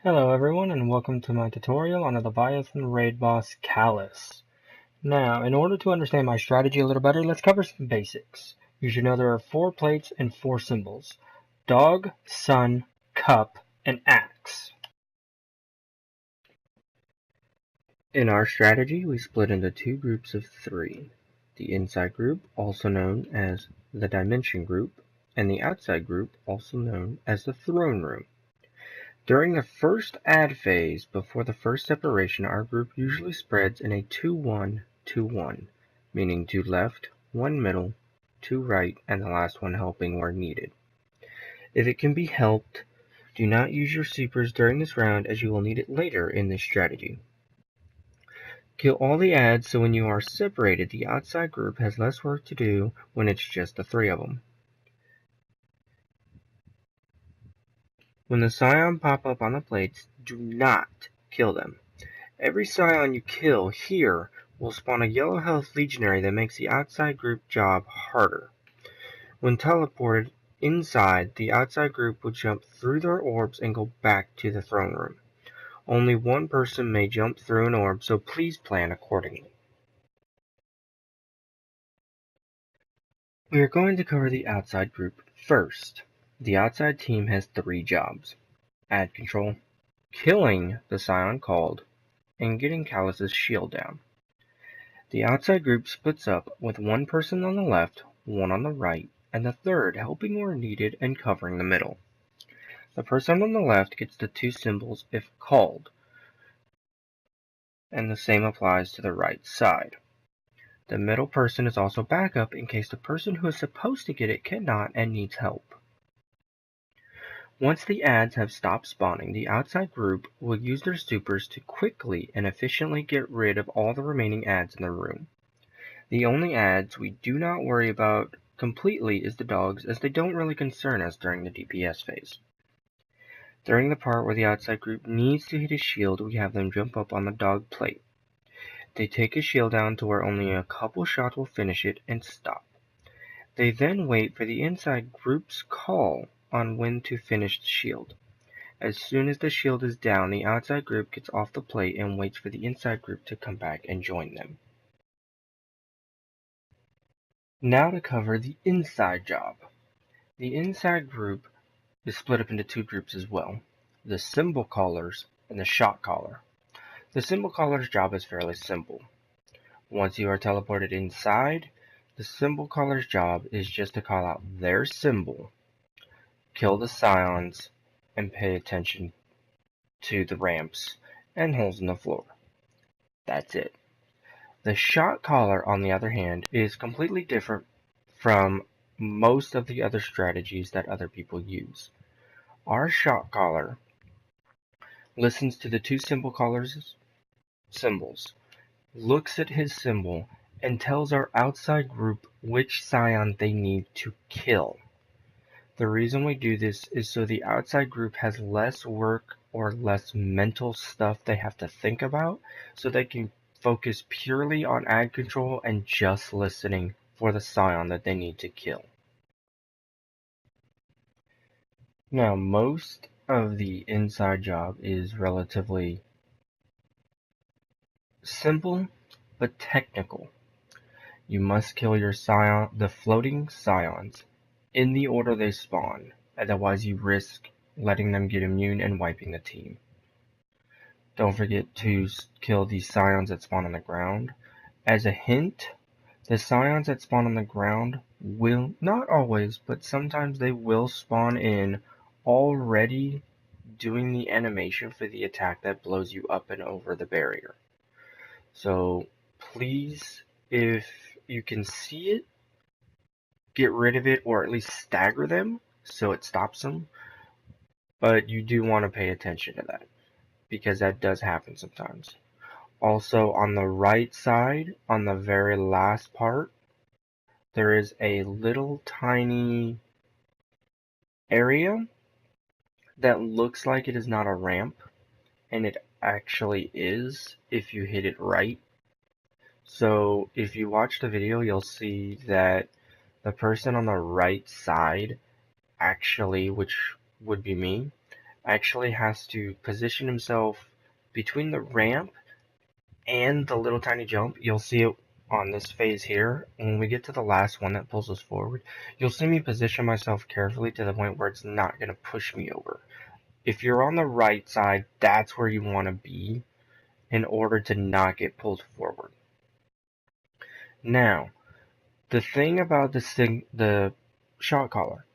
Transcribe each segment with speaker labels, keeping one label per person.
Speaker 1: Hello everyone and welcome to my tutorial on the Leviathan raid boss Callus. Now, in order to understand my strategy a little better, let's cover some basics. You should know there are 4 plates and 4 symbols: dog, sun, cup, and axe. In our strategy, we split into 2 groups of 3. The inside group, also known as the dimension group, and the outside group, also known as the throne room. During the first add phase, before the first separation, our group usually spreads in a 2-1-2-1, meaning 2 left, 1 middle, 2 right, and the last one helping where needed. If it can be helped, do not use your supers during this round as you will need it later in this strategy. Kill all the adds so when you are separated, the outside group has less work to do when it's just the 3 of them. When the scion pop up on the plates, do not kill them. Every scion you kill here will spawn a yellow health legionary that makes the outside group job harder. When teleported inside, the outside group will jump through their orbs and go back to the throne room. Only one person may jump through an orb, so please plan accordingly. We are going to cover the outside group first. The outside team has 3 jobs: add control, killing the scion called, and getting Callus's shield down. The outside group splits up with 1 person on the left, 1 on the right, and the third helping where needed and covering the middle. The person on the left gets the 2 symbols if called, and the same applies to the right side. The middle person is also backup in case the person who is supposed to get it cannot and needs help. Once the adds have stopped spawning, the outside group will use their supers to quickly and efficiently get rid of all the remaining adds in the room. The only adds we do not worry about completely is the dogs, as they don't really concern us during the DPS phase. During the part where the outside group needs to hit a shield, we have them jump up on the dog plate. They take a shield down to where only a couple shots will finish it and stop. They then wait for the inside group's call on when to finish the shield. As soon as the shield is down, the outside group gets off the plate and waits for the inside group to come back and join them. Now to cover the inside job. The inside group is split up into 2 groups as well: the symbol callers and the shot caller. The symbol caller's job is fairly simple. Once you are teleported inside, the symbol caller's job is just to call out their symbol, kill the scions, and pay attention to the ramps and holes in the floor. That's it. The shot caller, on the other hand, is completely different from most of the other strategies that other people use. Our shot caller listens to the 2 symbol callers' symbols, looks at his symbol, and tells our outside group which scion they need to kill. The reason we do this is so the outside group has less work or less mental stuff they have to think about, so they can focus purely on ad control and just listening for the scion that they need to kill. Now, most of the inside job is relatively simple but technical. You must kill your scion, the floating scions, in the order they spawn, otherwise you risk letting them get immune and wiping the team. Don't forget to kill the scions that spawn on the ground. As a hint, the scions that spawn on the ground will, not always, but sometimes they will spawn in already doing the animation for the attack that blows you up and over the barrier. So please, if you can see it, get rid of it or at least stagger them so it stops them. But you do want to pay attention to that, because that does happen sometimes. Also, on the right side, on the very last part, there is a little tiny area that looks like it is not a ramp, and it actually is if you hit it right. So if you watch the video, you'll see that the person on the right side, actually, which would be me, actually has to position himself between the ramp and the little tiny jump. You'll see it on this phase here. When we get to the last one that pulls us forward, you'll see me position myself carefully to the point where it's not going to push me over. If you're on the right side, that's where you want to be in order to not get pulled forward. Now, the thing about the shot caller,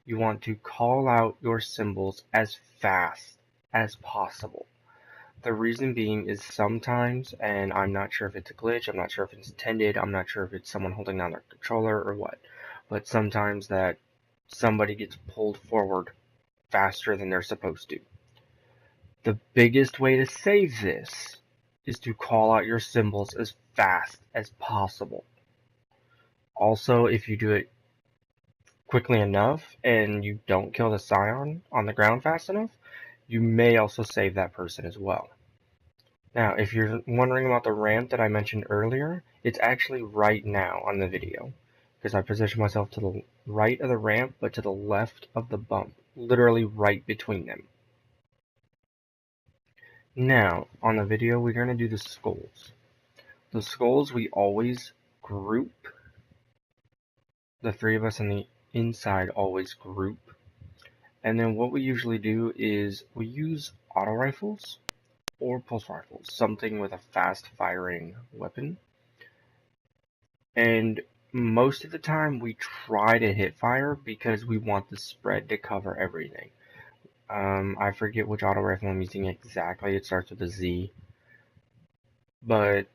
Speaker 1: you want to call out your symbols as fast as possible. The reason being is sometimes, and I'm not sure if it's a glitch, I'm not sure if it's intended, I'm not sure if it's someone holding down their controller or what, but sometimes that somebody gets pulled forward faster than they're supposed to. The biggest way to save this is to call out your symbols as fast as possible. Also, if you do it quickly enough and you don't kill the scion on the ground fast enough, you may also save that person as well. Now, if you're wondering about the ramp that I mentioned earlier, it's actually right now on the video, because I positioned myself to the right of the ramp, but to the left of the bump, literally right between them. Now, on the video, we're going to do the skulls. The skulls, we always group. The three of us on the inside always group. And then what we usually do is we use auto rifles or pulse rifles, something with a fast firing weapon. And most of the time we try to hit fire because we want the spread to cover everything. I forget which auto rifle I'm using exactly. It starts with a Z. But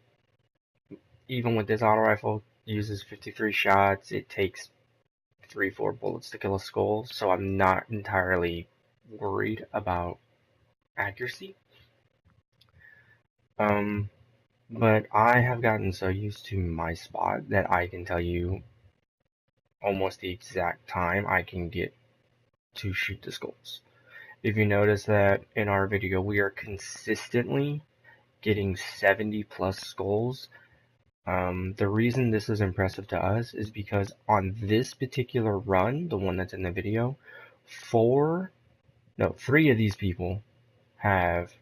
Speaker 1: even with this auto rifle, it uses 53 shots. It takes 3-4 bullets to kill a skull, so I'm not entirely worried about accuracy. But I have gotten so used to my spot that I can tell you almost the exact time I can get to shoot the skulls. If you notice that in our video we are consistently getting 70 plus skulls, the reason this is impressive to us is because on this particular run, the one that's in the video, 3 of these people have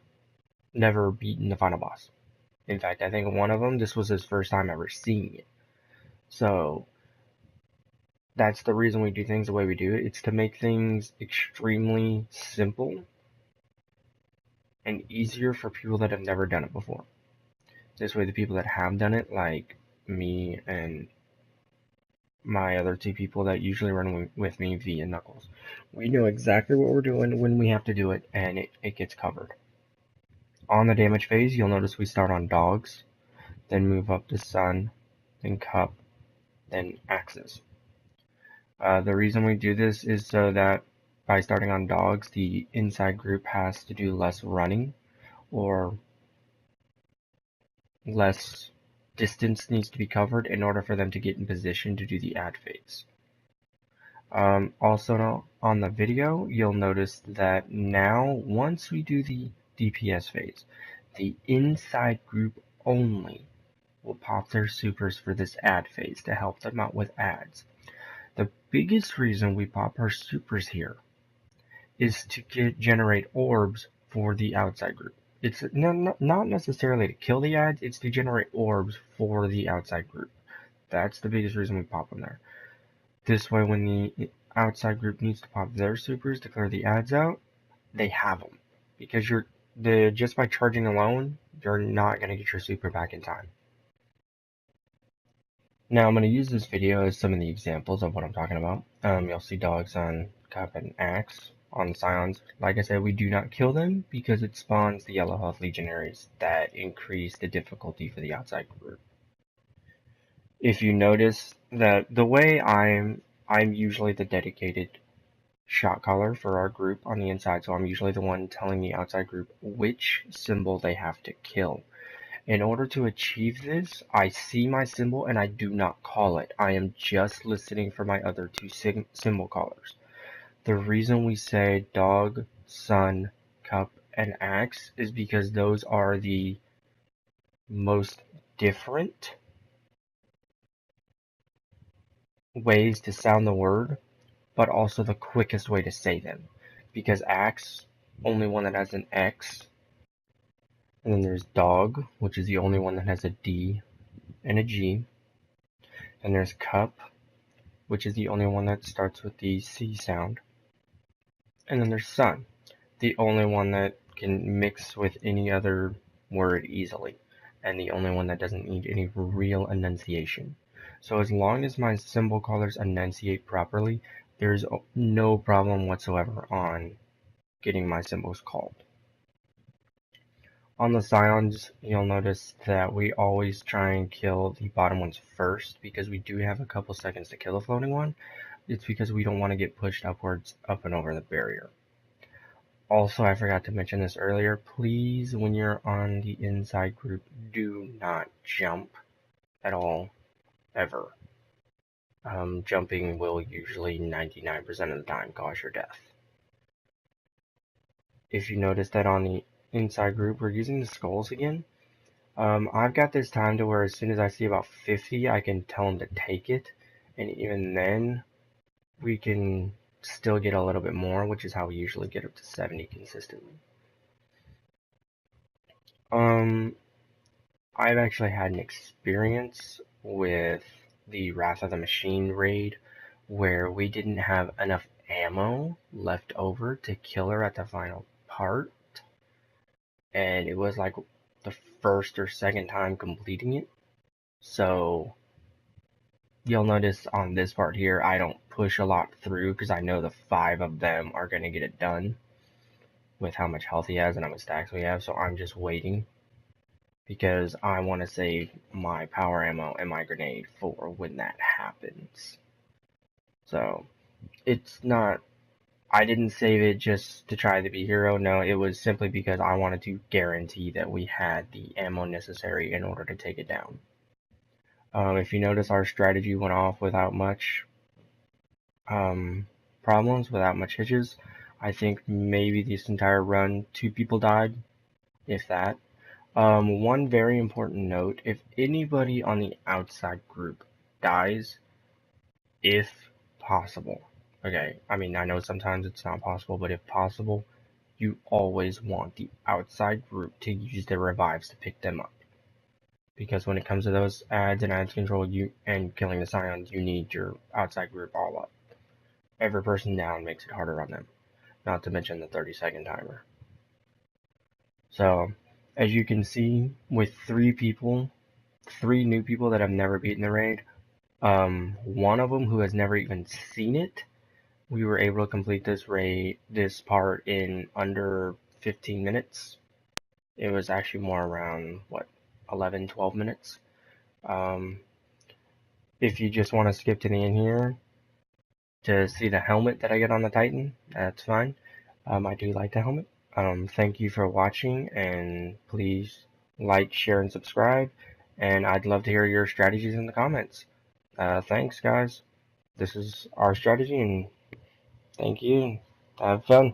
Speaker 1: never beaten the final boss. In fact, I think one of them, this was his first time ever seeing it. So, that's the reason we do things the way we do it. It's to make things extremely simple and easier for people that have never done it before. This way, the people that have done it, like me and my other 2 people that usually run with me, V and Knuckles, we know exactly what we're doing when we have to do it, and it gets covered. On the damage phase, you'll notice we start on dogs, then move up to sun, then cup, then axes. The reason we do this is so that by starting on dogs, the inside group has to do less running, or less distance needs to be covered in order for them to get in position to do the add phase. Also on the video, you'll notice that now, once we do the DPS phase, the inside group only will pop their supers for this add phase to help them out with adds. The biggest reason we pop our supers here is to generate orbs for the outside group. It's not necessarily to kill the adds, it's to generate orbs for the outside group. That's the biggest reason we pop them there. This way, when the outside group needs to pop their supers to clear the adds out, they have them. Because just by charging alone, you're not going to get your super back in time. Now I'm going to use this video as some of the examples of what I'm talking about. You'll see dogs on cup and axe. On scions, like I said, we do not kill them because it spawns the yellow health legionaries that increase the difficulty for the outside group. If you notice that the way I'm usually the dedicated shot caller for our group on the inside, so I'm usually the one telling the outside group which symbol they have to kill. In order to achieve this, I see my symbol and I do not call it. I am just listening for my other 2 symbol callers. The reason we say dog, sun, cup, and axe is because those are the most different ways to sound the word, but also the quickest way to say them. because axe, only one that has an X. And then there's dog, which is the only one that has a D and a G. And there's cup, which is the only one that starts with the C sound. And then there's sun, the only one that can mix with any other word easily, and the only one that doesn't need any real enunciation. So as long as my symbol callers enunciate properly, there's no problem whatsoever on getting my symbols called. On the scions, you'll notice that we always try and kill the bottom ones first, because we do have a couple seconds to kill a floating one. It's because we don't want to get pushed upwards, up and over the barrier. Also, I forgot to mention this earlier, please, when you're on the inside group, do not jump at all, ever. Jumping will usually 99% of the time cause your death. If you notice that on the inside group, we're using the skulls again. I've got this time to where as soon as I see about 50, I can tell them to take it, and even then, we can still get a little bit more, which is how we usually get up to 70 consistently. I've actually had an experience with the Wrath of the Machine raid where we didn't have enough ammo left over to kill her at the final part, and it was like the first or second time completing it. So you'll notice on this part here, I don't push a lot through because I know the 5 of them are going to get it done with how much health he has and how much stacks we have. So I'm just waiting because I want to save my power ammo and my grenade for when that happens. So it's not, I didn't save it just to try to be hero. No, it was simply because I wanted to guarantee that we had the ammo necessary in order to take it down. If you notice, our strategy went off without much problems, without much hitches. I think maybe this entire run, 2 people died, if that. One very important note, if anybody on the outside group dies, if possible, okay, I mean, I know sometimes it's not possible, but if possible, you always want the outside group to use their revives to pick them up. Because when it comes to those adds and adds control and killing the scions, you need your outside group all up. Every person down makes it harder on them. Not to mention the 30-second timer. So, as you can see, with 3 new people that have never beaten the raid, one of them who has never even seen it, we were able to complete this part in under 15 minutes. It was actually more around, 11-12 minutes. If you just want to skip to the end here to see the helmet that I get on the Titan, that's fine. I do like the helmet. Thank you for watching, and please like, share, and subscribe, and I'd love to hear your strategies in the comments. Thanks, guys. This is our strategy, and thank you. Have fun.